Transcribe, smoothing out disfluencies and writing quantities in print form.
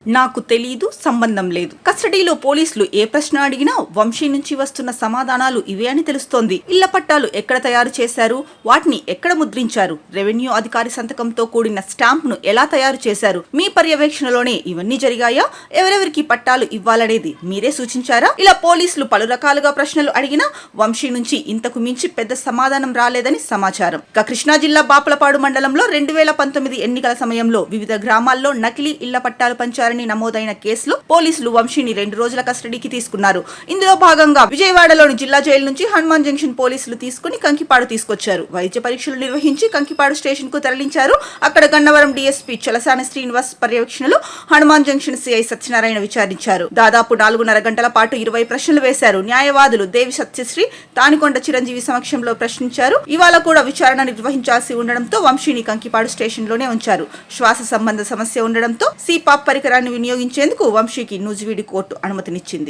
నాకు తెలీదు, సంబంధం లేదు. కస్టడీలో పోలీసులు ఏ ప్రశ్న అడిగినా వంశీ నుంచి వస్తున్న సమాధానాలు ఇవే అని తెలుస్తోంది. ఇళ్ల పట్టాలు ఎక్కడ తయారు చేశారు, వాటిని ఎక్కడ ముద్రించారు, రెవెన్యూ అధికారి సంతకంతో కూడిన స్టాంప్ ను ఎలా తయారు చేశారు, మీ పర్యవేక్షణలోనే ఇవన్నీ జరిగాయా, ఎవరెవరికి పట్టాలు ఇవ్వాలనేది మీరే సూచించారా? ఇలా పోలీసులు పలు రకాలుగా ప్రశ్నలు అడిగినా వంశీ నుంచి ఇంతకు మించి పెద్ద సమాధానం రాలేదని సమాచారం. కృష్ణా జిల్లా బాపులపాడు మండలంలో 2019 ఎన్నికల సమయంలో వివిధ గ్రామాల్లో నకిలీ ఇళ్ల పట్టాలు పంచారు నమోదైన కేసులో పోలీసులు వంశీని 2 రోజుల కస్టడీకి తీసుకున్నారు. ఇందులో భాగంగా విజయవాడలోని జిల్లా జైలు నుంచి హనుమాన్ జంక్షన్ పోలీసులు తీసుకుని కంకిపాడు తీసుకొచ్చారు. వైద్య పరీక్షలు నిర్వహించి కంకిపాడు స్టేషన్ కు తరలించారు. అక్కడ గన్నవరం డీఎస్పీ చలసాని శ్రీనివాస్ పర్యవేక్షణలో హనుమాన్ జంక్షన్ సిఐ సత్యనారాయణ విచారించారు. దాదాపు 4.5 గంటల పాటు 20 ప్రశ్నలు వేశారు. న్యాయవాదులు దేవి సత్యశ్రీ, తానికొండ చిరంజీవి సమక్షంలో ప్రశ్నించారు. ఇవాళ కూడా విచారణ నిర్వహించాల్సి ఉండడంతో వంశీని కంకిపాడు స్టేషన్ లోనే ఉంచారు. శ్వాస సంబంధ సమస్య ఉండడంతో సిపాప్ పరికరాన్ని వినియోగించేందుకు వంశీకి నూజివీడు కోర్టు అనుమతినిచ్చింది.